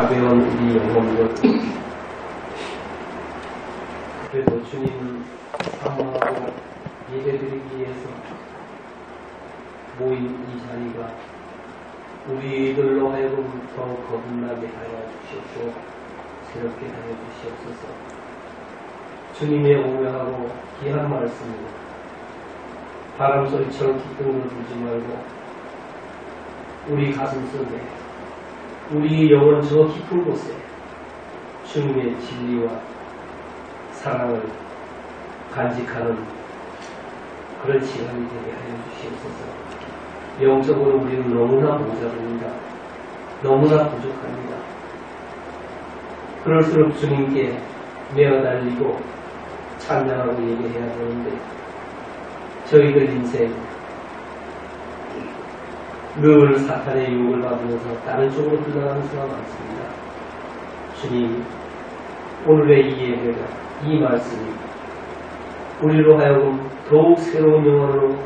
가벼운 우리 영혼을 그래도 주님 사모하고 예배드리기 위해서 모인 이 자리가 우리들로 하여금 더욱 거듭나게 하여 주시옵고 새롭게 하여 주시옵소서. 주님의 오묘하고 귀한 말씀을 바람소리처럼 기쁜 걸 부르지 말고 우리 가슴속에 우리 영혼 저 깊은 곳에 주님의 진리와 사랑을 간직하는 그런 시간이 되게 하여 주시옵소서. 영적으로 우리는 너무나 모자릅니다. 너무나 부족합니다. 그럴수록 주님께 매어달리고 찬양하고 얘기해야 되는데 저희들 인생 늘 사탄의 유혹을 받으면서 다른 쪽으로 흘러가는 수가 많습니다. 주님, 오늘의 이 예배가, 이 말씀이 우리로 하여금 더욱 새로운 영혼으로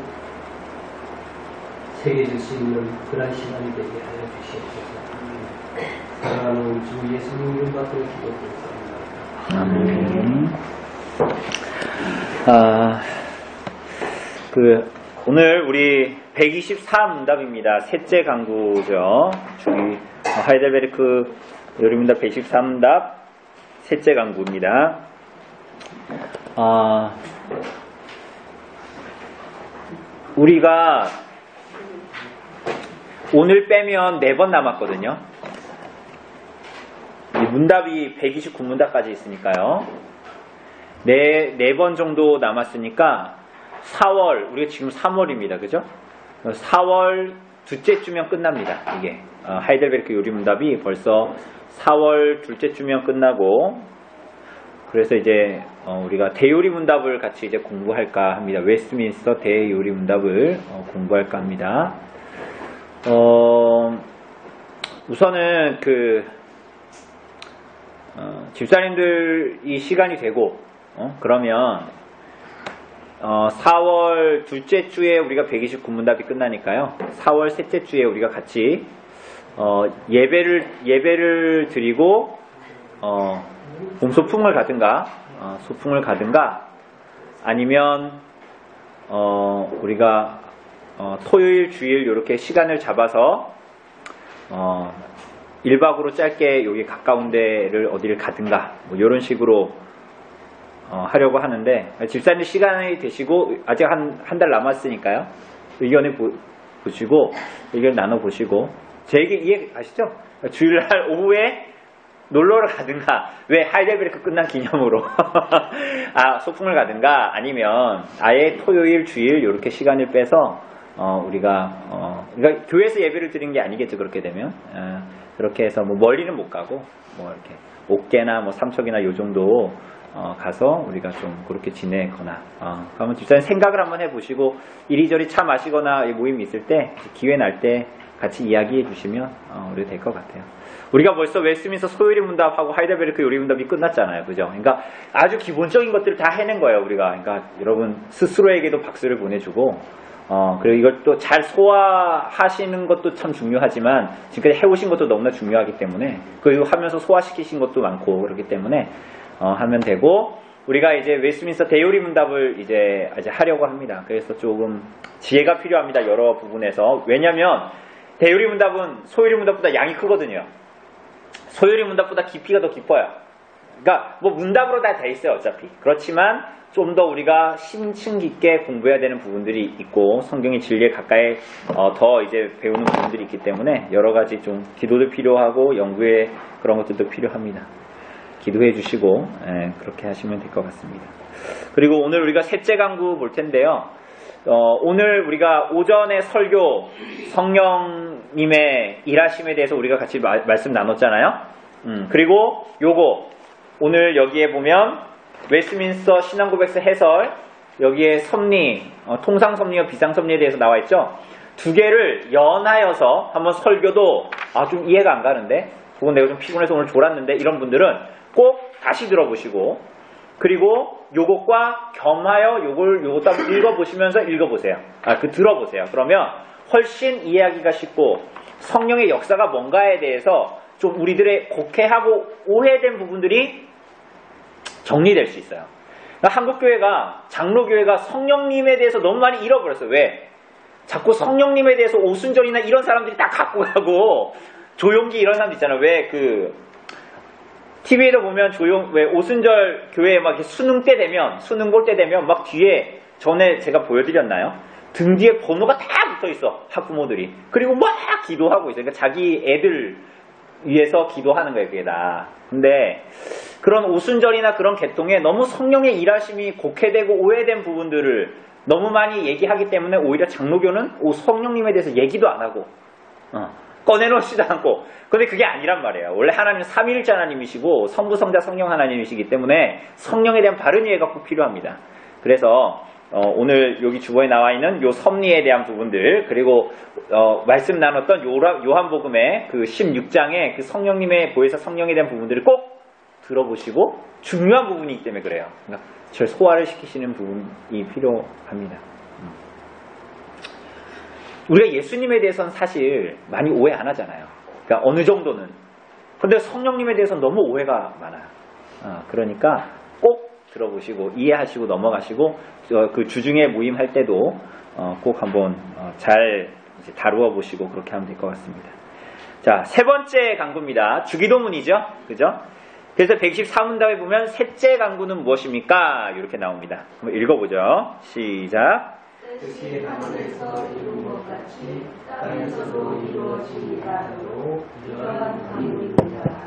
새겨질 수 있는 그런 시간이 되게 하여 주시옵소서. 사랑하는 주 예수님 이름 받들어 기도드립니다. 아멘. 오늘 우리 124문답입니다. 셋째 강구죠. 저기 하이델베르크 요리문답 123문답 셋째 강구입니다. 우리가 오늘 빼면 4번 남았거든요. 이 문답이 129문답까지 있으니까요. 4번 정도 남았으니까 4월, 우리가 지금 3월입니다. 그죠? 4월 둘째 주면 끝납니다. 이게 하이델베르크 요리문답이 벌써 4월 둘째 주면 끝나고, 그래서 이제 우리가 대요리문답을 같이 이제 공부할까 합니다. 웨스트민스터 대요리문답을 공부할까 합니다. 우선은 집사님들이 시간이 되고 그러면 4월 둘째 주에 우리가 129문답이 끝나니까요. 4월 셋째 주에 우리가 같이 예배를 드리고 봄소풍을 가든가 소풍을 가든가 아니면 우리가 토요일 주일 이렇게 시간을 잡아서 1박으로 짧게 여기 가까운 데를 어디를 가든가 뭐 이런 식으로 하려고 하는데, 집사님 시간이 되시고 아직 한 달 남았으니까요. 의견을 보시고 의견 나눠보시고 제 얘기 이해가시죠? 주일날 오후에 놀러를 가든가, 왜 하이델베르크 끝난 기념으로 소풍을 가든가, 아니면 아예 토요일 주일 이렇게 시간을 빼서 우리가 그러니까 교회에서 예배를 드리는 게 아니겠죠. 그렇게 되면 그렇게 해서 뭐 멀리는 못 가고 뭐 이렇게 옥계나 뭐 삼척이나 요 정도 가서 우리가 좀 그렇게 지내거나 그러면 집사님 생각을 한번 해보시고 이리저리 차 마시거나 모임이 있을 때 기회 날 때 같이 이야기해 주시면 우리가 될 것 같아요. 우리가 벌써 웨스트민스터 소요리 문답하고 하이델베르크 요리 문답이 끝났잖아요. 그죠? 그러니까 아주 기본적인 것들을 다 해낸 거예요. 우리가. 그러니까 여러분 스스로에게도 박수를 보내주고 그리고 이걸 또 잘 소화하시는 것도 참 중요하지만 지금까지 해오신 것도 너무나 중요하기 때문에, 그리고 하면서 소화시키신 것도 많고 그렇기 때문에 하면 되고, 우리가 이제 웨스트민스터 대요리 문답을 이제 하려고 합니다. 그래서 조금 지혜가 필요합니다. 여러 부분에서. 왜냐면 대요리 문답은 소요리 문답보다 양이 크거든요. 소요리 문답보다 깊이가 더 깊어요. 그러니까 뭐 문답으로 다 돼 있어요. 어차피. 그렇지만 좀 더 우리가 심층 깊게 공부해야 되는 부분들이 있고 성경의 진리에 가까이 더 이제 배우는 부분들이 있기 때문에 여러 가지 좀 기도도 필요하고 연구의 그런 것들도 필요합니다. 기도해 주시고 그렇게 하시면 될 것 같습니다. 그리고 오늘 우리가 셋째 강구 볼 텐데요. 오늘 우리가 오전에 설교 성령님의 일하심에 대해서 우리가 같이 말씀 나눴잖아요. 그리고 요거 오늘 여기에 보면 웨스트민스터 신앙고백서 해설, 여기에 섭리, 통상섭리와 비상섭리에 대해서 나와 있죠. 두 개를 연하여서 한번 설교도 좀 이해가 안 가는데, 그건 내가 좀 피곤해서 오늘 졸았는데, 이런 분들은 꼭 다시 들어보시고, 그리고 요것과 겸하여 요것도 한번 읽어보시면서 읽어보세요. 들어보세요. 그러면 훨씬 이해하기가 쉽고 성령의 역사가 뭔가에 대해서 좀 우리들의 곡해하고 오해된 부분들이 정리될 수 있어요. 그러니까 한국교회가, 장로교회가 성령님에 대해서 너무 많이 잃어버렸어요. 왜? 자꾸 성령님에 대해서 오순절이나 이런 사람들이 다 갖고 가고, 조용기 이런 사람들 있잖아요. 왜 TV에도 보면 왜 오순절 교회에 막 이렇게 수능 볼 때 되면 막 뒤에, 전에 제가 보여드렸나요? 등 뒤에 번호가 다 붙어 있어. 학부모들이. 그리고 막 기도하고 있어요. 그러니까 자기 애들 위해서 기도하는 거예요, 그게 다. 근데 그런 오순절이나 그런 개통에 너무 성령의 일하심이 곡해되고 오해된 부분들을 너무 많이 얘기하기 때문에 오히려 장로교는 성령님에 대해서 얘기도 안 하고 꺼내놓지도 않고. 근데 그게 아니란 말이에요. 원래 하나님은 삼위일체 하나님이시고 성부, 성자, 성령 하나님이시기 때문에 성령에 대한 바른 이해가 꼭 필요합니다. 그래서 오늘 여기 주보에 나와 있는 요 섭리에 대한 부분들, 그리고 말씀 나눴던 요한복음의 그 16장의 그 성령님의 보혜사 성령에 대한 부분들을 꼭 들어보시고, 중요한 부분이기 때문에 그래요. 그러니까 절 소화를 시키시는 부분이 필요합니다. 우리가 예수님에 대해서는 사실 많이 오해 안 하잖아요. 그러니까 어느 정도는. 근데 성령님에 대해서는 너무 오해가 많아요. 그러니까 꼭 들어보시고 이해하시고 넘어가시고, 그 주중에 모임할 때도 꼭 한번 잘 이제 다루어 보시고 그렇게 하면 될 것 같습니다. 자, 세 번째 강구입니다. 주기도문이죠. 그죠? 그래서 124문답에 보면 셋째 강구는 무엇입니까? 이렇게 나옵니다. 한번 읽어보죠. 시작. 뜻이 하늘에서 이룬 것 같이 땅에서도 이루어지리라로 이러한 강구입니다.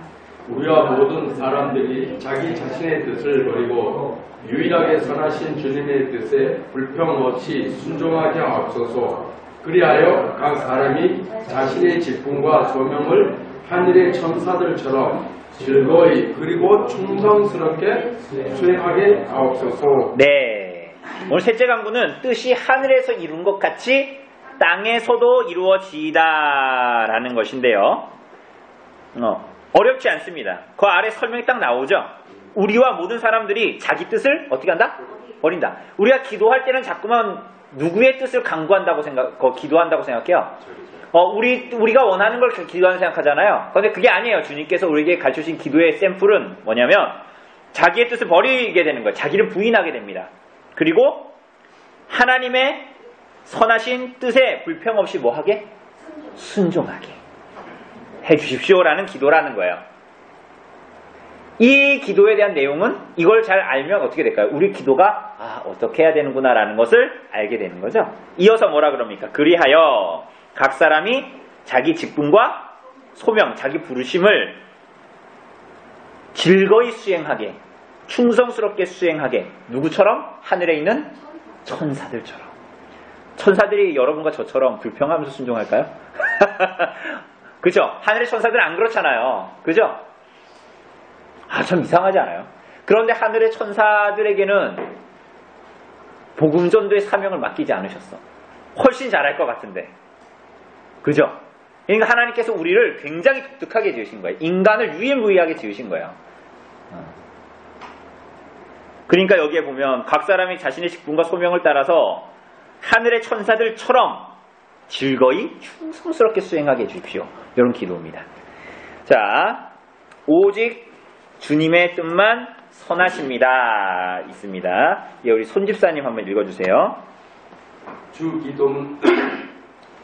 우리와 모든 사람들이 자기 자신의 뜻을 버리고 유일하게 선하신 주님의 뜻에 불평 없이 순종하게 하옵소서. 그리하여 각 사람이 자신의 직분과 소명을 하늘의 천사들처럼 즐거이 그리고 충성스럽게 수행하게 하옵소서. 네. 오늘 셋째 강구는 뜻이 하늘에서 이룬 것 같이 땅에서도 이루어지다라는 것인데요. 어렵지 않습니다. 그 아래 설명이 딱 나오죠. 우리와 모든 사람들이 자기 뜻을 어떻게 한다? 버린다. 우리가 기도할 때는 자꾸만 누구의 뜻을 강구한다고 기도한다고 생각해요. 우리가 원하는 걸 기도하는 생각하잖아요. 그런데 그게 아니에요. 주님께서 우리에게 가르쳐주신 기도의 샘플은 뭐냐면 자기의 뜻을 버리게 되는 거예요. 자기를 부인하게 됩니다. 그리고 하나님의 선하신 뜻에 불평 없이 뭐하게? 순종하게 해주십시오라는 기도라는 거예요. 이 기도에 대한 내용은 이걸 잘 알면 어떻게 될까요? 우리 기도가 어떻게 해야 되는구나 라는 것을 알게 되는 거죠. 이어서 뭐라 그럽니까? 그리하여 각 사람이 자기 직분과 소명, 자기 부르심을 즐거이 수행하게, 충성스럽게 수행하게. 누구처럼? 하늘에 있는 천사들처럼. 천사들이 여러분과 저처럼 불평하면서 순종할까요? 그죠? 하늘의 천사들은 안 그렇잖아요. 그죠? 참 이상하지 않아요? 그런데 하늘의 천사들에게는 복음 전도의 사명을 맡기지 않으셨어. 훨씬 잘할 것 같은데. 그죠? 그러니까 하나님께서 우리를 굉장히 독특하게 지으신 거예요. 인간을 유일무이하게 지으신 거예요. 그러니까 여기에 보면 각 사람이 자신의 직분과 소명을 따라서 하늘의 천사들처럼 즐거이 충성스럽게 수행하게 해주십시오. 이런 기도입니다. 자, 오직 주님의 뜻만 선하십니다. 있습니다. 예, 우리 손집사님 한번 읽어주세요.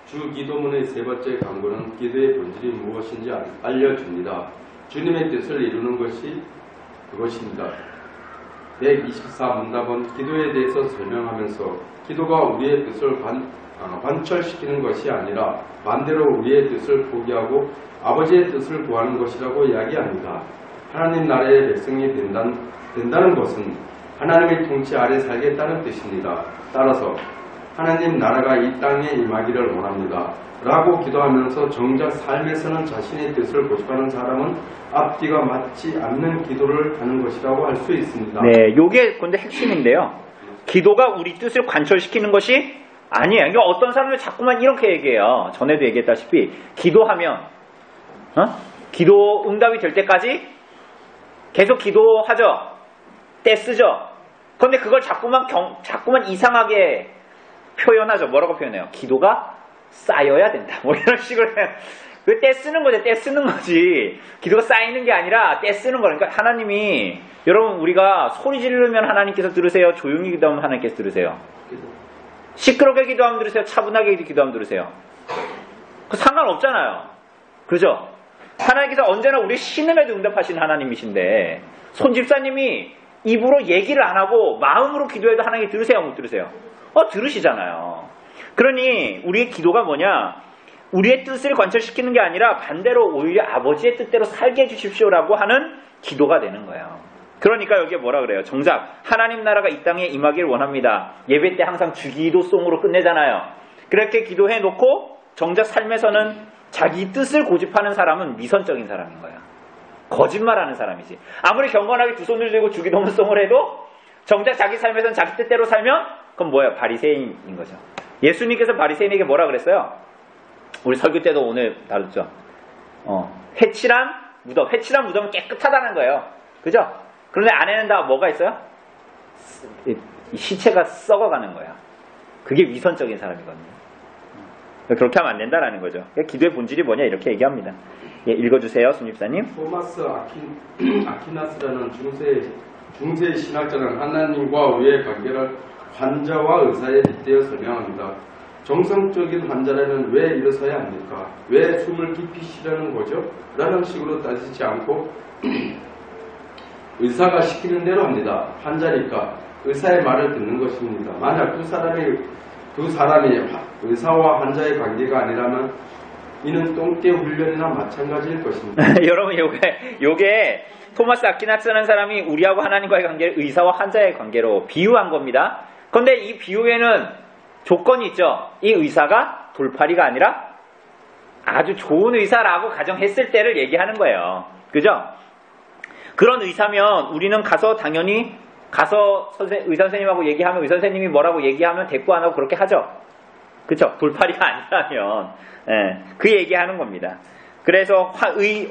주기도문의 세 번째 강구는 기도의 본질이 무엇인지 알려줍니다. 주님의 뜻을 이루는 것이 그것입니다. 124문답은 기도에 대해서 설명하면서 기도가 우리의 뜻을 관철시키는 것이 아니라 반대로 우리의 뜻을 포기하고 아버지의 뜻을 구하는 것이라고 이야기합니다. 하나님 나라의 백성이 된다는 것은 하나님의 통치 아래 살겠다는 뜻입니다. 따라서 하나님 나라가 이 땅에 임하기를 원합니다. 라고 기도하면서 정작 삶에서는 자신의 뜻을 고집하는 사람은 앞뒤가 맞지 않는 기도를 하는 것이라고 할 수 있습니다. 네, 요게 근데 핵심인데요. 기도가 우리 뜻을 관철시키는 것이 아니에요. 그러니까 어떤 사람들 자꾸만 이렇게 얘기해요. 전에도 얘기했다시피 기도하면 기도 응답이 될 때까지 계속 기도하죠. 때 쓰죠. 그런데 그걸 자꾸만 이상하게 표현하죠. 뭐라고 표현해요? 기도가 쌓여야 된다. 뭐 이런 식으로 해요. 그 때 쓰는 거죠. 때 쓰는 거지. 기도가 쌓이는 게 아니라 때 쓰는 거니까 하나님이 여러분 우리가 소리 지르면 하나님께서 들으세요. 조용히 기도하면 하나님께서 들으세요. 시끄럽게 기도하면 들으세요. 차분하게 기도하면 들으세요. 그 상관없잖아요. 그죠? 하나님께서 언제나 우리 신음에도 응답하시는 하나님이신데 손 집사님이 입으로 얘기를 안 하고 마음으로 기도해도 하나님이 들으세요? 못 들으세요? 들으시잖아요. 그러니 우리의 기도가 뭐냐? 우리의 뜻을 관철시키는 게 아니라 반대로 오히려 아버지의 뜻대로 살게 해주십시오라고 하는 기도가 되는 거예요. 그러니까 여기에 뭐라 그래요? 정작 하나님 나라가 이 땅에 임하기를 원합니다. 예배 때 항상 주기도송으로 끝내잖아요. 그렇게 기도해 놓고 정작 삶에서는 자기 뜻을 고집하는 사람은 미선적인 사람인 거예요. 거짓말하는 사람이지. 아무리 경건하게 두 손을 들고 주기도문송을 해도 정작 자기 삶에서는 자기 뜻대로 살면 그건 뭐예요? 바리새인인 거죠. 예수님께서 바리새인에게 뭐라 그랬어요? 우리 설교 때도 오늘 다뤘죠. 회칠한 무덤은 깨끗하다는 거예요. 그죠? 그런데 안에는 다 뭐가 있어요? 시체가 썩어가는 거야. 그게 위선적인 사람이거든요. 그렇게 하면 안 된다라는 거죠. 기도의 본질이 뭐냐 이렇게 얘기합니다. 예, 읽어주세요, 손집사님. 토마스 아퀴나스라는 중세 신학자는 하나님과 우리의 관계를 환자와 의사에 빗대어 설명합니다. 정상적인 환자라면 왜 일어서야 합니까? 왜 숨을 깊이 쉬려는 거죠? 라는 식으로 따지지 않고 의사가 시키는 대로 합니다. 환자니까 의사의 말을 듣는 것입니다. 만약 두 사람이 의사와 환자의 관계가 아니라면 이는 똥개 훈련이나 마찬가지일 것입니다. 여러분 요게 토마스 아퀴나스라는 사람이 우리하고 하나님과의 관계를 의사와 환자의 관계로 비유한 겁니다. 그런데 이 비유에는 조건이 있죠. 이 의사가 돌팔이가 아니라 아주 좋은 의사라고 가정했을 때를 얘기하는 거예요. 그죠? 그런 의사면 우리는 당연히 가서 의사 선생님하고 얘기하면 의사 선생님이 뭐라고 얘기하면 대꾸 안 하고 그렇게 하죠. 그쵸? 돌팔이가 아니라면 그 얘기하는 겁니다. 그래서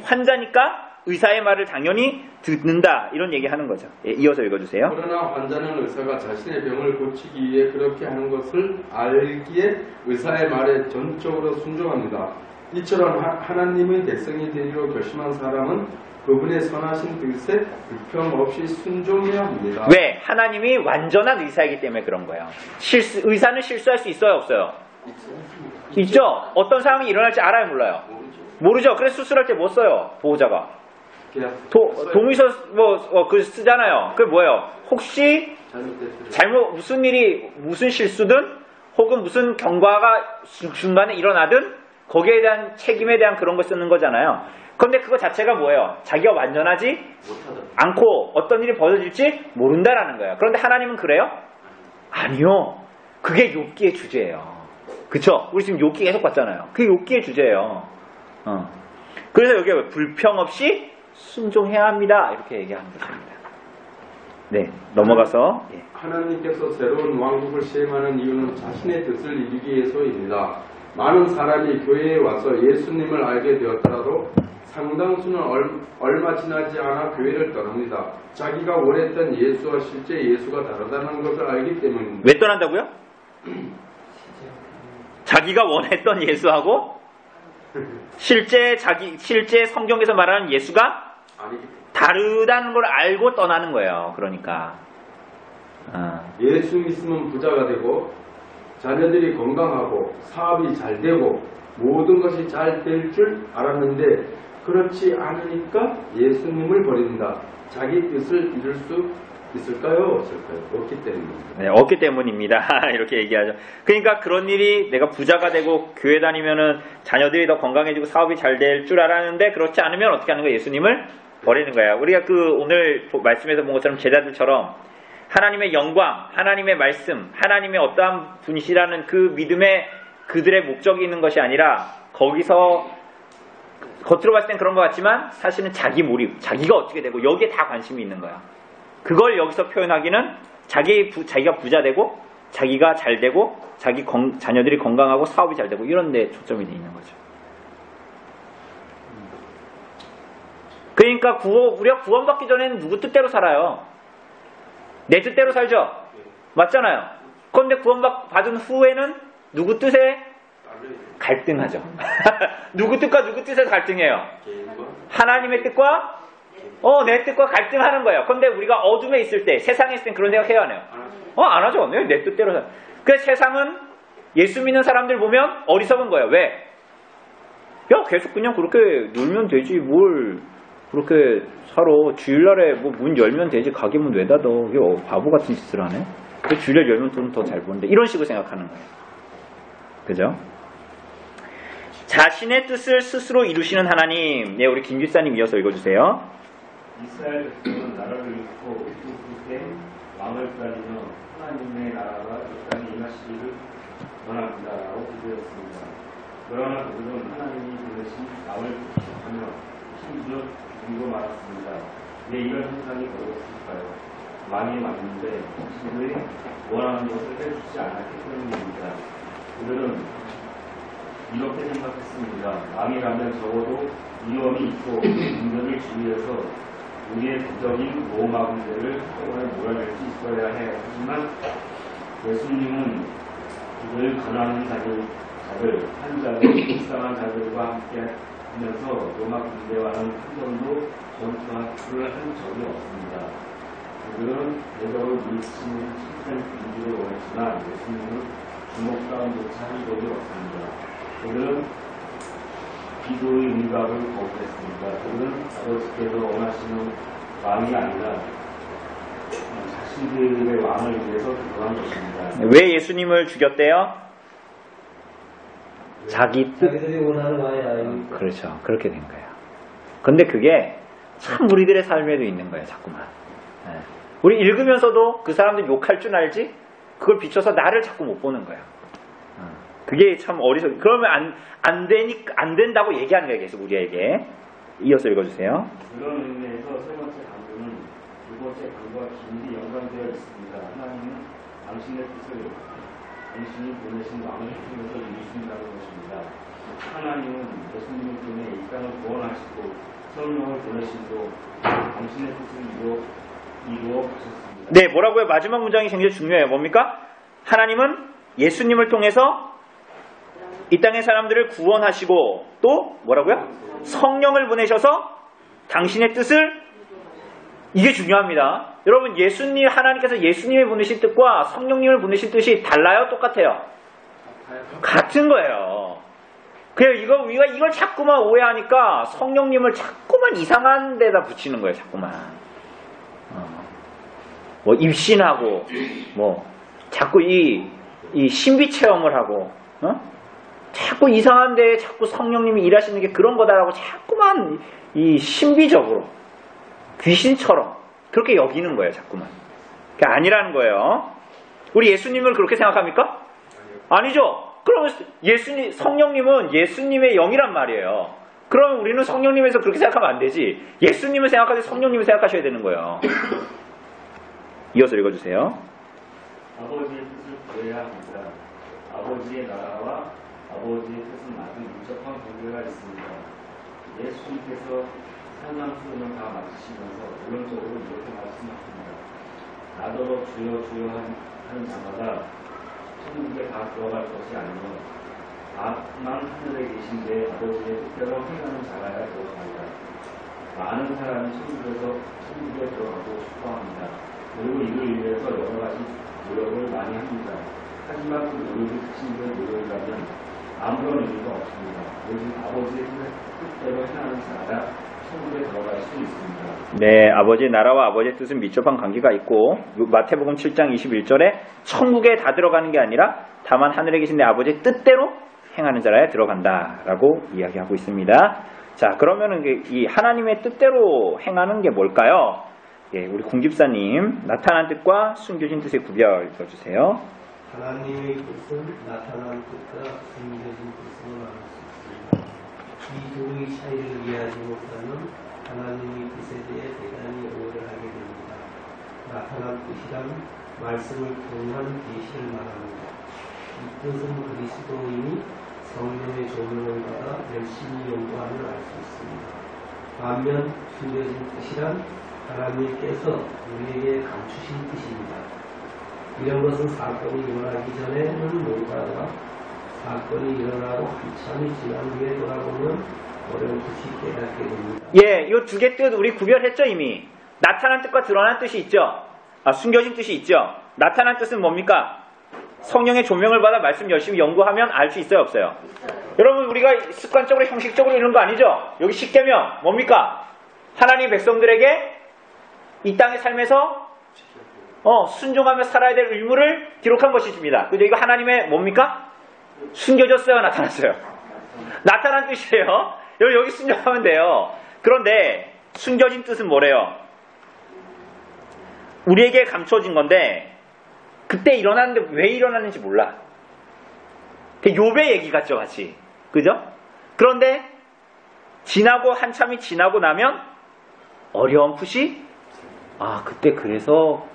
환자니까 의사의 말을 당연히 듣는다 이런 얘기하는 거죠. 예, 이어서 읽어주세요. 그러나 환자는 의사가 자신의 병을 고치기 위해 그렇게 하는 것을 알기에 의사의 말에 전적으로 순종합니다. 이처럼 하나님의 백성이 되기로 결심한 사람은 그분의 선하신 뜻에 불평 없이 순종해야 합니다. 왜? 하나님이 완전한 의사이기 때문에 그런 거예요. 의사는 실수할 수 있어요, 없어요? 있죠? 어떤 상황이 일어날지 알아요, 몰라요? 모르죠. 그래서 수술할 때 뭐 써요? 보호자가. 동의서 그 쓰잖아요. 그게 뭐예요? 혹시 무슨 실수든 혹은 무슨 경과가 중간에 일어나든 거기에 대한 책임에 대한 그런 걸 쓰는 거잖아요. 그런데 그거 자체가 뭐예요? 자기가 완전하지 않고 어떤 일이 벌어질지 모른다라는 거예요. 그런데 하나님은 그래요? 아니요. 그게 욥기의 주제예요. 그쵸? 우리 지금 욥기 계속 봤잖아요. 그게 욥기의 주제예요. 그래서 여기에 불평 없이 순종해야 합니다. 이렇게 얘기하는 것입니다. 네, 넘어가서 하나님께서 새로운 왕국을 시행하는 이유는 자신의 뜻을 이루기 위해서입니다. 많은 사람이 교회에 와서 예수님을 알게 되었더라도 상당수는 얼마 지나지 않아 교회를 떠납니다. 자기가 원했던 예수와 실제 예수가 다르다는 것을 알기 때문입니다. 왜 떠난다고요? 자기가 원했던 예수하고 실제 성경에서 말하는 예수가 다르다는 걸 알고 떠나는 거예요. 그러니까 예수 믿으면 부자가 되고 자녀들이 건강하고 사업이 잘 되고 모든 것이 잘 될 줄 알았는데 그렇지 않으니까 예수님을 버립니다. 자기 뜻을 이룰 수 있을까요? 없을까요? 없기 때문입니다. 네, 없기 때문입니다. 이렇게 얘기하죠. 그러니까 그런 일이 내가 부자가 되고 교회 다니면은 자녀들이 더 건강해지고 사업이 잘 될 줄 알았는데 그렇지 않으면 어떻게 하는 거예요? 예수님을 버리는 거야. 우리가 오늘 말씀에서 본 것처럼 제자들처럼 하나님의 영광, 하나님의 말씀, 하나님의 어떠한 분이시라는 그 믿음에 그들의 목적이 있는 것이 아니라 거기서 겉으로 봤을 땐 그런 것 같지만 사실은 자기 몰입, 자기가 어떻게 되고 여기에 다 관심이 있는 거야. 그걸 여기서 표현하기는 자기가 부자 되고 자기가 잘 되고 자녀들이 건강하고 사업이 잘 되고 이런 데 초점이 돼 있는 거죠. 그러니까 우리가 구원받기 전에는 누구 뜻대로 살아요? 내 뜻대로 살죠? 맞잖아요. 그런데 구원받은 후에는 누구 뜻에 갈등하죠. 누구 뜻과 누구 뜻에서 갈등해요? 개인과 하나님의 뜻과 내 뜻과 갈등하는 거예요. 그런데 우리가 어둠에 있을 때, 세상에 있을 땐 그런 생각 해야 하네요. 안 하죠. 내 뜻대로 살. 그래서 세상은 예수 믿는 사람들 보면 어리석은 거예요. 왜? 야, 계속 그냥 그렇게 놀면 되지. 뭘 그렇게 살아. 주일날에 뭐 문 열면 되지. 가게 문 왜 닫아. 이게 바보 같은 짓을 하네. 주일날 열면 돈 더 잘 버는데. 이런 식으로 생각하는 거예요. 그죠? 자신의 뜻을 스스로 이루시는 하나님. 네, 우리 김 집사님 이어서 읽어주세요. 이스라엘 백성은 나라를 잃고 그때 왕을 기다리며 하나님의 나라가 이 땅에 임하시기를 원합니다라고 기도했습니다. 그러나 그들은 하나님이 보내신 왕을 부정하며 심지어 죽이고 말았습니다. 왜 이런 현상이 벌어졌을까요? 왕이 왔는데 자신들이 원하는 것을 해주지 않았기 때문입니다. 그들은 이렇게 생각했습니다. 왕이라면 적어도 위험이 있고 능력을 주위해서 우리의 부적인 로마 군대를 한꺼번에 몰아낼 수 있어야 해. 하지만 예수님은 늘 가난한 자들, 한자들, 불쌍한 자들과 함께 하면서 로마 군대와는 한 번도 전투를 한 적이 없습니다. 그들은 대적을 물리치는 칭찬 군주를 원했지만 예수님은 주먹싸움조차 한 적이 없습니다. 그들은 기도의 응답을 거부했습니다. 그들은 아버지께서 원하시는 왕이 아니라 자신들의 왕을 위해서 기도한 것입니다. 왜 예수님을 죽였대요? 자기들이 원하는 왕이 아니니까. 그렇죠. 그렇게 된 거예요. 근데 그게 참 우리들의 삶에도 있는 거예요. 자꾸만. 우리 읽으면서도 그 사람들 욕할 줄 알지? 그걸 비춰서 나를 자꾸 못 보는 거예요. 그게 참 그러면 안 된다고 얘기하는 거예요. 계속 우리에게. 이어서 읽어주세요. 그런 의미에서 세 번째 강조는 두 번째 강조와 긴밀히 연관되어 있습니다. 하나님은 당신의 뜻을 당신이 보내신 왕을 통해서 이루신다는 것입니다. 하나님은 예수님을 통해 이 땅을 구원하시고 성령을 보내시고 당신의 뜻을 이루어 가셨습니다. 네, 뭐라고요? 마지막 문장이 굉장히 중요해요. 뭡니까? 하나님은 예수님을 통해서 이 땅의 사람들을 구원하시고 또 뭐라고요? 성령을 보내셔서 당신의 뜻을 이게 중요합니다. 여러분 하나님께서 예수님을 보내신 뜻과 성령님을 보내신 뜻이 달라요? 똑같아요? 같은 거예요. 그래서 우리가 이걸 자꾸만 오해하니까 성령님을 자꾸만 이상한 데다 붙이는 거예요. 자꾸만. 뭐 입신하고 뭐 자꾸 이 신비 체험을 하고 자꾸 이상한데 자꾸 성령님이 일하시는 게 그런 거다라고 자꾸만 이 신비적으로 귀신처럼 그렇게 여기는 거예요. 자꾸만. 그게 아니라는 거예요. 우리 예수님을 그렇게 생각합니까? 아니죠. 그러면 성령님은 예수님의 영이란 말이에요. 그러면 우리는 성령님에서 그렇게 생각하면 안 되지. 예수님을 생각하지 성령님을 생각하셔야 되는 거예요. 이어서 읽어주세요. 아버지의 뜻을 구해야 합니다. 아버지의 나라와 아버지의 뜻은 아주 밀접한 관계가 있습니다. 예수님께서 산상수훈을 다 마치시면서 결론적으로 이렇게 말씀하십니다. 나더러 주여 주여 하는 자마다 천국에 다 들어갈 것이 아니며 다만 하늘에 계신 내 아버지의 뜻대로 행하는 자라야 들어갑니다. 많은 사람이 천국에 들어가고 싶어합니다. 그리고 이를 위해서 여러 가지 노력을 많이 합니다. 하지만 그 노력이 자신들의 노력이라면 아무런 의미가 없습니다. 오직 아버지의 뜻대로 행하는 자가 천국에 들어갈 수 있습니다. 네, 아버지의 나라와 아버지의 뜻은 밀접한 관계가 있고 마태복음 7장 21절에 천국에 다 들어가는 게 아니라 다만 하늘에 계신 내 아버지의 뜻대로 행하는 자라야 들어간다라고 이야기하고 있습니다. 자, 그러면은 이 하나님의 뜻대로 행하는 게 뭘까요? 예, 우리 공집사님 나타난 뜻과 숨겨진 뜻의 구별 읽어주세요. 하나님의 뜻은 나타난 뜻과 숨겨진 뜻으로 나눌 수 있습니다. 이 둘의 차이를 이해하지 못하면 하나님의 뜻에 대해 대단히 오해를 하게 됩니다. 나타난 뜻이란 말씀을 통한 계시를 말합니다. 이 뜻은 그리스도인이 성령의 조명을 받아 열심히 연구하면 알 수 있습니다. 반면 숨겨진 뜻이란 하나님께서 우리에게 감추신 뜻입니다. 이런 것은 사건이 일어나기 전에는 뭔가가 사건이 일어나고 한참이 지난 후에 돌아보면 어렴풋이 깨닫게 됩니다. 예, 요 두 개 뜻 우리 구별했죠 이미. 나타난 뜻과 드러난 뜻이 있죠. 숨겨진 뜻이 있죠. 나타난 뜻은 뭡니까? 성령의 조명을 받아 말씀 열심히 연구하면 알 수 있어요, 없어요? 여러분 우리가 습관적으로 형식적으로 이런 거 아니죠? 여기 십계명 뭡니까? 하나님 백성들에게 이 땅의 삶에서 순종하며 살아야 될 의무를 기록한 것이십니다. 그죠? 이거 하나님의 뭡니까? 숨겨졌어요, 나타났어요? 나타난 뜻이에요. 여기 순종하면 돼요. 그런데 숨겨진 뜻은 뭐래요? 우리에게 감춰진 건데 그때 일어났는데 왜 일어났는지 몰라. 욥의 얘기 같죠, 같이. 그죠? 그런데 지나고 한참이 지나고 나면 어렴풋이 그때 그래서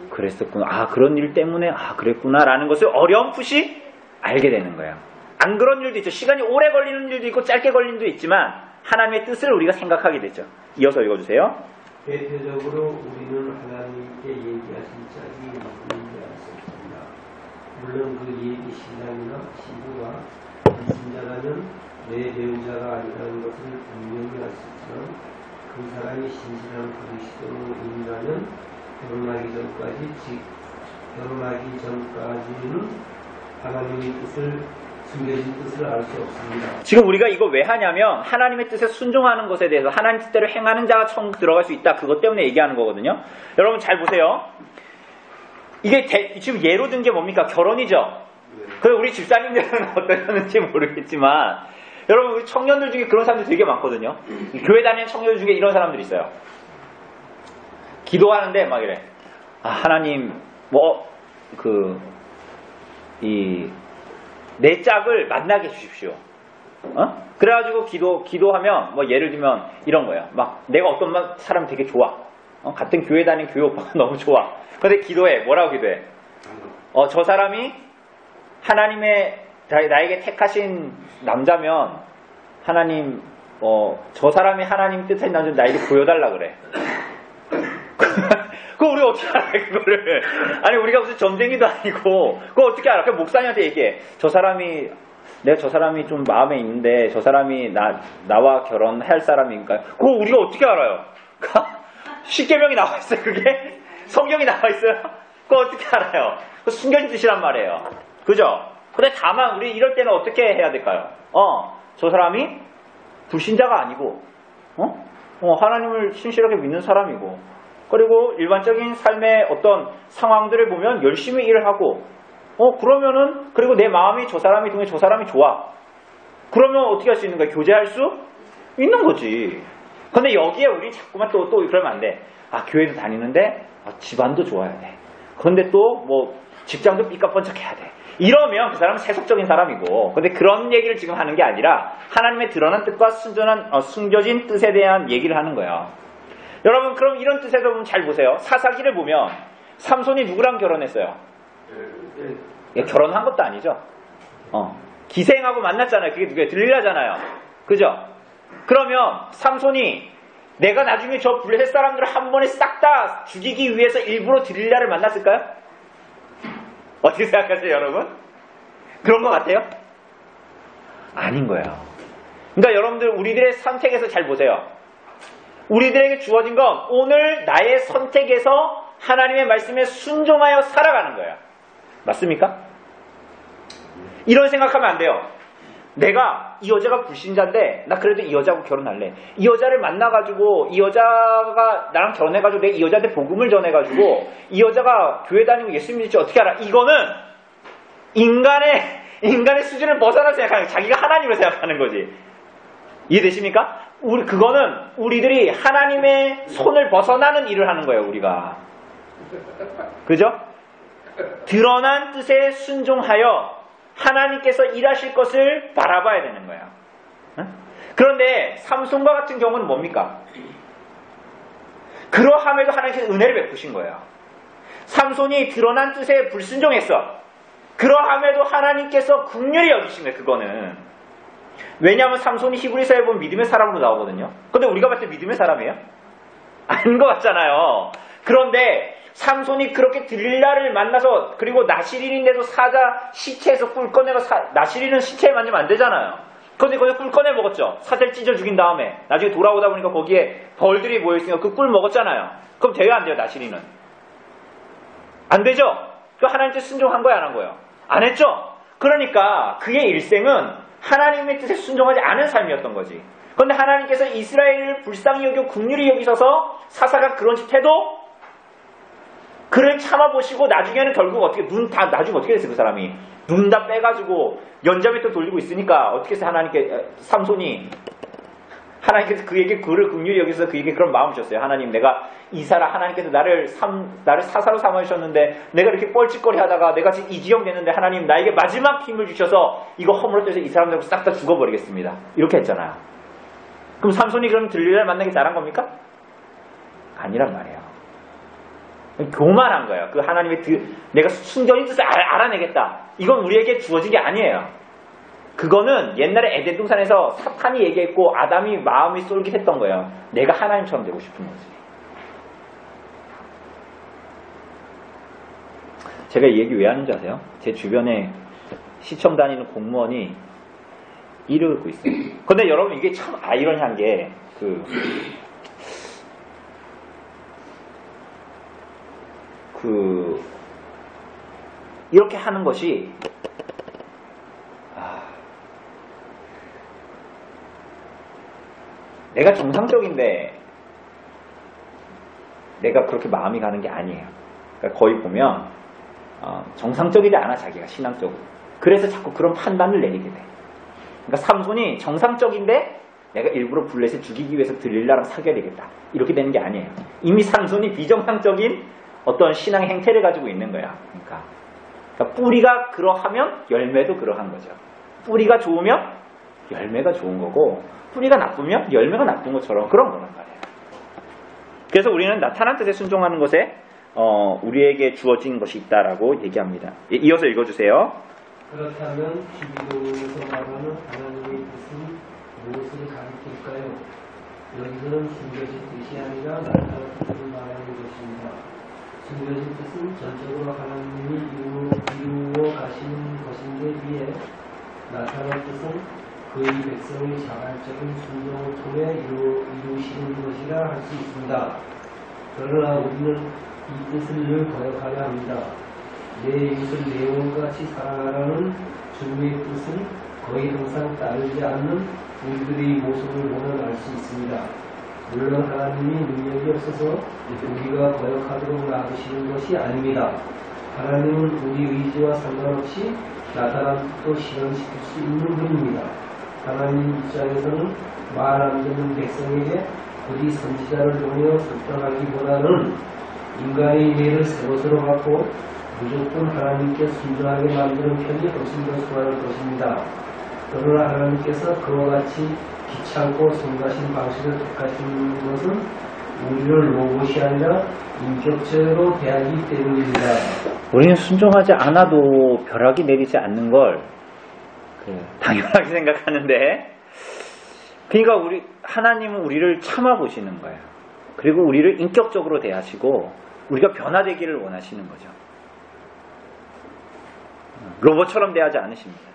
그랬었구나. 그런 일 때문에 그랬구나라는 것을 어렴풋이 알게 되는 거예요. 안 그런 일도 있죠. 시간이 오래 걸리는 일도 있고 짧게 걸리는 일도 있지만 하나님의 뜻을 우리가 생각하게 되죠. 이어서 읽어주세요. 대표적으로 우리는 하나님께 얘기하신 짝이 누구인지 알 수 없습니다. 물론 그 얘기 신랑이나 신부가 불신자라면 내 배우자가 아니라는 것을 분명히 알 수 있지만 그 사람이 신실한 그리스도인이라면 결혼하기 전까지는 하나님의 뜻을 숨겨진 뜻을 알 수 없습니다. 지금 우리가 이거 왜 하냐면 하나님의 뜻에 순종하는 것에 대해서 하나님 뜻대로 행하는 자가 천국 들어갈 수 있다. 그것 때문에 얘기하는 거거든요. 여러분 잘 보세요. 이게 지금 예로 든 게 뭡니까? 결혼이죠. 그래서 우리 집사님들은 어떠셨는지 모르겠지만 여러분 우리 청년들 중에 그런 사람들 되게 많거든요. 교회 다니는 청년들 중에 이런 사람들이 있어요. 기도하는데 막 이래. 하나님 내 짝을 만나게 해주십시오. 그래가지고 기도하면 예를 들면 이런 거예요. 막 내가 어떤 사람 되게 좋아. 같은 교회 다니는 교회 오빠가 너무 좋아. 근데 기도해. 뭐라고 기도해? 저 사람이 하나님의 나에게 택하신 남자면 하나님 저 사람이 하나님 뜻한 남자 나에게 보여달라 그래. 그거 우리가 어떻게 알아, 그거를. 아니, 우리가 무슨 점쟁이도 아니고, 그거 어떻게 알아? 그냥 목사님한테 얘기해. 내가 저 사람이 좀 마음에 있는데, 저 사람이 나와 결혼할 사람인가요? 그거 우리가 어떻게 알아요? 십계명이 나와 있어요, 그게? 성경이 나와 있어요? 그거 어떻게 알아요? 그거 숨겨진 뜻이란 말이에요. 그죠? 근데 다만, 우리 이럴 때는 어떻게 해야 될까요? 저 사람이 불신자가 아니고, 하나님을 신실하게 믿는 사람이고, 그리고 일반적인 삶의 어떤 상황들을 보면 열심히 일을 하고 그러면은 그리고 내 마음이 저 사람이 동해 저 사람이 좋아. 그러면 어떻게 할 수 있는 거야? 교제할 수 있는 거지. 근데 여기에 우리 자꾸만 또 그러면 안 돼. 교회도 다니는데 집안도 좋아야 돼. 그런데 또 직장도 삐까뻔쩍해야 돼. 이러면 그 사람은 세속적인 사람이고. 근데 그런 얘기를 지금 하는 게 아니라 하나님의 드러난 뜻과 숨겨진 뜻에 대한 얘기를 하는 거예요. 여러분 그럼 이런 뜻에서 보면 잘 보세요. 사사기를 보면 삼손이 누구랑 결혼했어요? 결혼한 것도 아니죠. 기생하고 만났잖아요. 그게 누구예요? 들릴라잖아요. 그죠? 그러면 삼손이 내가 나중에 저 블레셋 사람들을 한 번에 싹 다 죽이기 위해서 일부러 들릴라를 만났을까요? 어떻게 생각하세요, 여러분? 그런 것 같아요? 아닌 거예요. 그러니까 여러분들 우리들의 선택에서 잘 보세요. 우리들에게 주어진 건 오늘 나의 선택에서 하나님의 말씀에 순종하여 살아가는 거예요. 맞습니까? 이런 생각하면 안 돼요. 내가 이 여자가 불신자인데 나 그래도 이 여자하고 결혼할래. 이 여자를 만나가지고 이 여자가 나랑 결혼해가지고 내가 이 여자한테 복음을 전해가지고 이 여자가 교회 다니고 예수 믿을지 어떻게 알아? 이거는 인간의 수준을 벗어나 생각하는 거예요. 자기가 하나님을 생각하는 거지. 이해되십니까? 그거는 우리들이 하나님의 손을 벗어나는 일을 하는 거예요, 우리가. 그죠? 드러난 뜻에 순종하여 하나님께서 일하실 것을 바라봐야 되는 거예요. 그런데 삼손과 같은 경우는 뭡니까? 그러함에도 하나님께서 은혜를 베푸신 거예요. 삼손이 드러난 뜻에 불순종했어. 그러함에도 하나님께서 긍휼히 여기신 거예요, 그거는. 왜냐하면 삼손이 히브리서에 보면 믿음의 사람으로 나오거든요. 근데 우리가 봤을 때 믿음의 사람이에요? 아닌 것 같잖아요. 그런데 삼손이 그렇게 들릴라를 만나서 그리고 나시린인데도 사자 시체에서 꿀 꺼내가 나시린은 시체에 만지면 안 되잖아요. 그런데 거기서 꿀 꺼내 먹었죠. 사자를 찢어 죽인 다음에 나중에 돌아오다 보니까 거기에 벌들이 모여있으니까 그 꿀 먹었잖아요. 그럼 돼요 안 돼요? 나시린은 안 되죠. 그 하나님께 순종한 거야 안 한 거예요? 안 했죠. 그러니까 그의 일생은 하나님의 뜻에 순종하지 않은 삶이었던 거지. 그런데 하나님께서 이스라엘을 불쌍히 여겨 긍휼히 여기셔서 사사가 그런 짓 해도 그를 참아보시고 나중에는 결국 어떻게 나중에 어떻게 됐어요? 그 사람이 눈 다 빼가지고 연자맷돌 돌리고 있으니까 어떻게 해서 삼손이 하나님께서 그에게 그를 긍휼히 여기서 그에게 그런 마음을 주셨어요. 하나님, 내가 이 사람 하나님께서 나를 사사로 삼아주셨는데 내가 이렇게 뻘짓거리 하다가 내가 지금 이 지경 됐는데 하나님 나에게 마지막 힘을 주셔서 이거 허물어져서 이 사람들 싹 다 죽어버리겠습니다. 이렇게 했잖아요. 그럼 삼손이 그럼 들릴라를 만나기 잘한 겁니까? 아니란 말이에요. 교만한 거예요. 그 하나님의 내가 순전히 뜻을 알아내겠다. 이건 우리에게 주어진 게 아니에요. 그거는 옛날에 에덴 동산에서 사탄이 얘기했고 아담이 마음이 쏠깃했던 거예요. 내가 하나님처럼 되고 싶은 거지. 제가 이 얘기 왜 하는지 아세요? 제 주변에 시청 다니는 공무원이 이러고 있어요. 근데 여러분 이게 참 아이러니한 게 이렇게 하는 것이 내가 정상적인데 내가 그렇게 마음이 가는 게 아니에요. 그러니까 거의 보면 정상적이지 않아 자기가 신앙적으로. 그래서 자꾸 그런 판단을 내리게 돼. 그러니까 삼손이 정상적인데 내가 일부러 블레셋 죽이기 위해서 들릴라랑 사귀어야겠다. 이렇게 되는 게 아니에요. 이미 삼손이 비정상적인 어떤 신앙의 행태를 가지고 있는 거야. 그러니까 뿌리가 그러하면 열매도 그러한 거죠. 뿌리가 좋으면 열매가 좋은 거고 뿌리가 나쁘면 열매가 나쁜 것처럼 그런 거란 말이에요. 그래서 우리는 나타난 뜻에 순종하는 것에 우리에게 주어진 것이 있다라고 얘기합니다. 이어서 읽어주세요. 그렇다면 기도에서 말하는 하나님의 뜻은 무엇을 가리킬까요? 여기서는 숨겨진 뜻이 아니라 나타난 뜻을 말하는 것입니다. 숨겨진 뜻은 전적으로 하나님이 이루어 가시는 것인데 비해 나타난 뜻은 그의 백성의 자발적인 순종을 통해 이루시는 것이라 할 수 있습니다. 그러나 우리는 이 뜻을 늘 거역하려 합니다. 내 이웃을 내 몸같이 사랑하라는 주님의 뜻은 거의 항상 따르지 않는 우리들의 모습을 보면 알 수 있습니다. 물론 하나님이 능력이 없어서 우리가 거역하도록 놔두시는 것이 아닙니다. 하나님은 우리 의지와 상관없이 나타난 뜻도 실현시킬 수 있는 분입니다. 하나님 입장에서는 말 안 듣는 백성에게 부디 선지자를 통해 설득하기보다는 인간의 죄를 새 것으로 갖고 무조건 하나님께 순종하게 만드는 편이 훨씬 더 수월할 것입니다. 그러나 하나님께서 그와 같이 귀찮고 성가신 방식을 택하시는 것은 우리를 로봇이 아니라 인격적으로 대하기 때문입니다. 우리는 순종하지 않아도 벼락이 내리지 않는 걸 당연하게 생각하는데, 그러니까 하나님은 우리를 참아보시는 거예요. 그리고 우리를 인격적으로 대하시고 우리가 변화되기를 원하시는 거죠. 로봇처럼 대하지 않으십니다.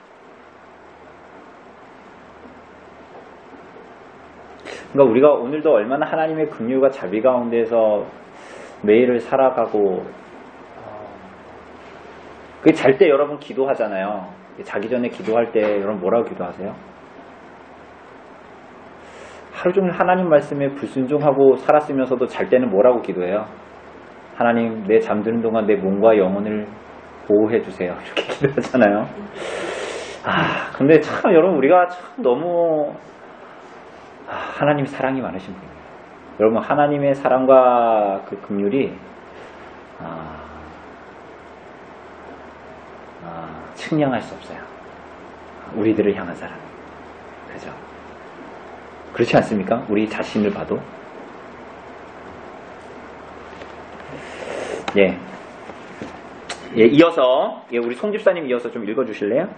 그러니까 우리가 오늘도 얼마나 하나님의 긍휼과 자비 가운데서 매일을 살아가고, 잘 때 여러분 기도하잖아요. 자기 전에 기도할 때 여러분 뭐라고 기도하세요? 하루 종일 하나님 말씀에 불순종하고 살았으면서도 잘 때는 뭐라고 기도해요? 하나님, 내 잠드는 동안 내 몸과 영혼을 보호해 주세요. 이렇게 기도하잖아요. 근데 참 여러분 우리가 참 너무 하나님 사랑이 많으신 분이에요. 여러분 하나님의 사랑과 그 긍휼이 측량할 수 없어요. 우리들을 향한 사랑. 그죠? 그렇지 않습니까? 우리 자신을 봐도. 예. 이어서 우리 송 집사님 이어서 좀 읽어주실래요?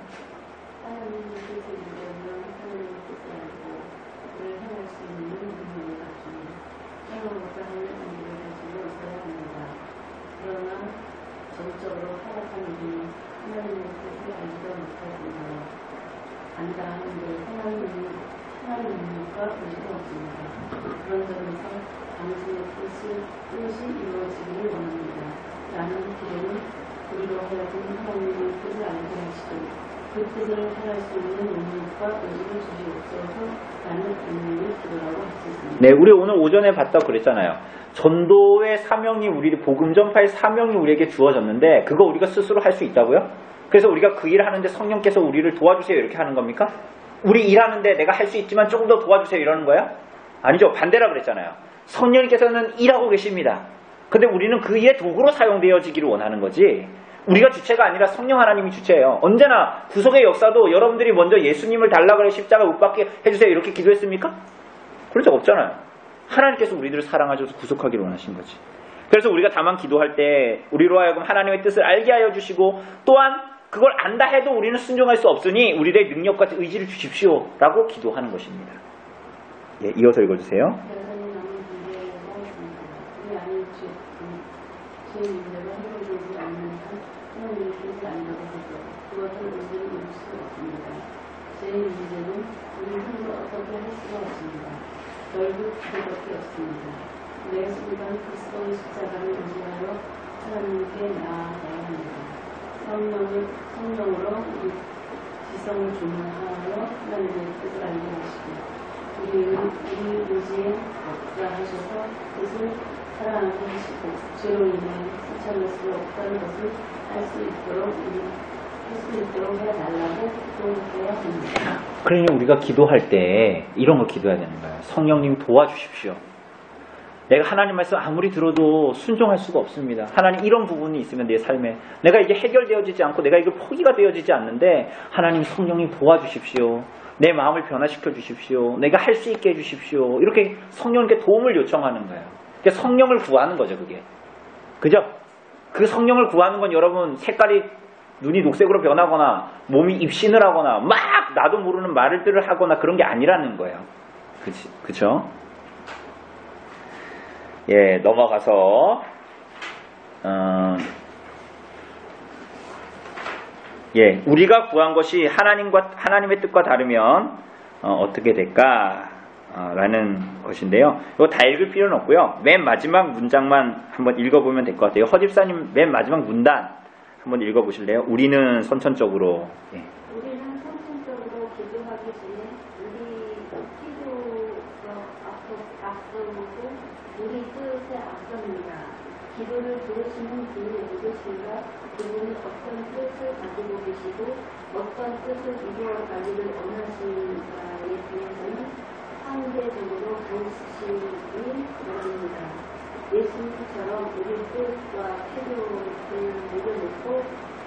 전적으로 타락한 우리는 하나님의 뜻을 알지도 못하고 안다 하는데 하나님의 능력과 의지가 없습니다. 그런 점에서 당신의 뜻이 이루어지기를 원합니다. 라는 기도는 우리로 하여금 하나님의 뜻을 알게 하시고 그 뜻을 행할 수 있는 능력과 의지를 주시옵소서 라는 의미의 기도라고 할 수 있습니다. 네, 우리 오늘 오전에 봤다고 그랬잖아요. 전도의 사명이 복음 전파의 사명이 우리에게 주어졌는데 그거 우리가 스스로 할 수 있다고요? 그래서 우리가 그 일을 하는데 성령께서 우리를 도와주세요 이렇게 하는 겁니까? 우리 일하는데 내가 할 수 있지만 조금 더 도와주세요 이러는 거야? 아니죠. 반대라 그랬잖아요. 성령님께서는 일하고 계십니다. 근데 우리는 그 일의 도구로 사용되어지기를 원하는 거지. 우리가 주체가 아니라 성령 하나님이 주체예요. 언제나 구속의 역사도 여러분들이 먼저 예수님을 달라 그래 십자가 못 박게 해주세요 이렇게 기도했습니까? 그런 적 없잖아요. 하나님께서 우리들을 사랑하셔서 구속하기를 원하신 거지. 그래서 우리가 다만 기도할 때 우리로 하여금 하나님의 뜻을 알게 하여 주시고 또한 그걸 안다 해도 우리는 순종할 수 없으니 우리의 능력과 의지를 주십시오 라고 기도하는 것입니다. 예, 이어서 읽어주세요. 여러분이 남은 문제에 나왔습니다. 우리 안에 제 문제가 해결되지 않는 한 하나님의 뜻을 안다고 해서 그것을 문제를 이룰 수가 없습니다. 제 문제는 우리 힘으로 어떻게 할 수가 없습니다. 결국 그것밖에 없습니다. 매 순간 그리스도의 십자가를 의지하여 하나님께 나아가야 합니다. 성령으로 우리 지성을 조명하여 하나님의 뜻을 알게 하시고 우리 의지에 역사하셔서 뜻을 사랑하게 하시고 죄로 인해 실천할 수 없다는 것을 할 수 있도록 해달라고 기도해야 합니다. 그러니 우리가 기도할 때 이런 걸 기도해야 되는 거예요. 성령님 도와주십시오. 내가 하나님 말씀 아무리 들어도 순종할 수가 없습니다. 하나님 이런 부분이 있으면 내 삶에 내가 이게 해결되어지지 않고 내가 이거 포기가 되어지지 않는데 하나님 성령님 도와주십시오. 내 마음을 변화시켜 주십시오. 내가 할 수 있게 해주십시오. 이렇게 성령님께 도움을 요청하는 거예요. 그러니까 성령을 구하는 거죠, 그게. 그죠? 그 성령을 구하는 건 여러분 색깔이 눈이 녹색으로 변하거나 몸이 입신을 하거나 막 나도 모르는 말들을 하거나 그런 게 아니라는 거예요. 그쵸? 예, 넘어가서 예, 우리가 구한 것이 하나님의 뜻과 다르면 어떻게 될까? 라는 것인데요. 이거 다 읽을 필요는 없고요. 맨 마지막 문장만 한번 읽어보면 될 것 같아요. 허집사님 맨 마지막 문단 한번 읽어보실래요? 우리는 선천적으로. 예. 우리는 선천적으로 기도하기 전에 우리 기도가 앞서고 우리 뜻에 앞섭니다. 기도를 들으시는 분이 누구신가? 그분이 어떤 뜻을 가지고 계시고 어떤 뜻을 이루어가기를 원하시는가에 대해서는 상대적으로 가르치시니 바랍니다. 예수님처럼 우리 뜻과 태도를 내려놓고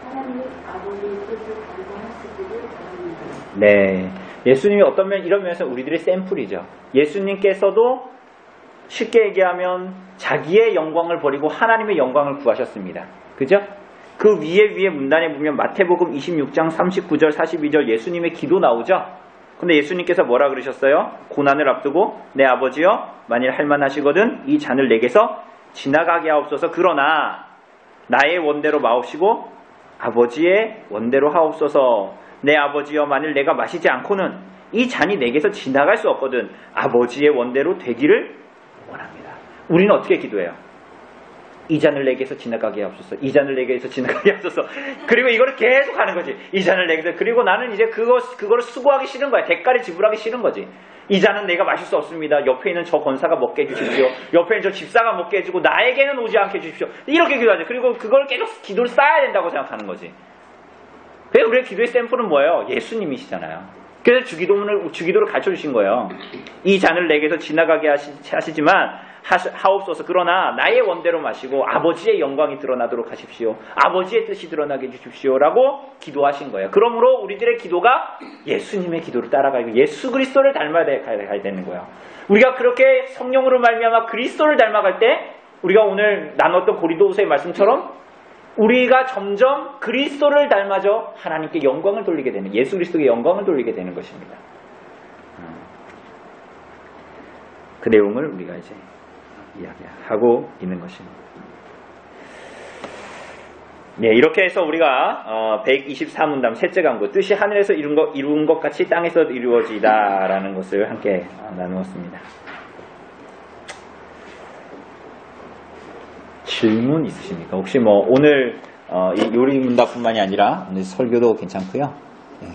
하나님 아버지의 뜻을 간구하시기를 바랍니다. 네, 예수님이 어떤 이런 면에서 우리들의 샘플이죠. 예수님께서도 쉽게 얘기하면 자기의 영광을 버리고 하나님의 영광을 구하셨습니다. 그죠? 그 위에 문단에 보면 마태복음 26장 39절 42절 예수님의 기도 나오죠? 근데 예수님께서 뭐라 그러셨어요? 고난을 앞두고 내 아버지여 만일 할만하시거든 이 잔을 내게서 지나가게 하옵소서. 그러나 나의 원대로 마옵시고 아버지의 원대로 하옵소서. 내 아버지여 만일 내가 마시지 않고는 이 잔이 내게서 지나갈 수 없거든 아버지의 원대로 되기를 원합니다. 우리는 어떻게 기도해요? 이 잔을 내게서 지나가게 하옵소서. 이 잔을 내게서 지나가게 하옵소서. 그리고 이거를 계속 하는 거지. 이 잔을 내게서. 그리고 나는 이제 그거를 수고하기 싫은 거야. 대가를 지불하기 싫은 거지. 이 잔은 내가 마실 수 없습니다. 옆에 있는 저 권사가 먹게 해주십시오. 옆에 있는 저 집사가 먹게 해주고 나에게는 오지 않게 해주십시오. 이렇게 기도하죠. 그리고 그걸 계속 기도를 쌓아야 된다고 생각하는 거지. 그래서 우리의 기도의 샘플은 뭐예요? 예수님이시잖아요. 그래서 주기도를 가르쳐 주신 거예요. 이 잔을 내게서 지나가게 하시지만 하옵소서. 그러나 나의 원대로 마시고 아버지의 영광이 드러나도록 하십시오. 아버지의 뜻이 드러나게 해주십시오. 라고 기도하신 거예요. 그러므로 우리들의 기도가 예수님의 기도를 따라가고 예수 그리스도를 닮아야 되는 거예요. 우리가 그렇게 성령으로 말미암아 그리스도를 닮아갈 때 우리가 오늘 나눴던 고린도후서의 말씀처럼 우리가 점점 그리스도를 닮아져 하나님께 영광을 돌리게 되는, 예수 그리스도의 영광을 돌리게 되는 것입니다. 그 내용을 우리가 이제 이야기하고 있는 것입니다. 네, 이렇게 해서 우리가 124문답 셋째 강구 뜻이 하늘에서 이룬 것 같이 땅에서 이루어지다라는 것을 함께 나누었습니다. 질문 있으십니까? 혹시 뭐 오늘 이 요리 문답뿐만이 아니라 오늘 설교도 괜찮고요. 네.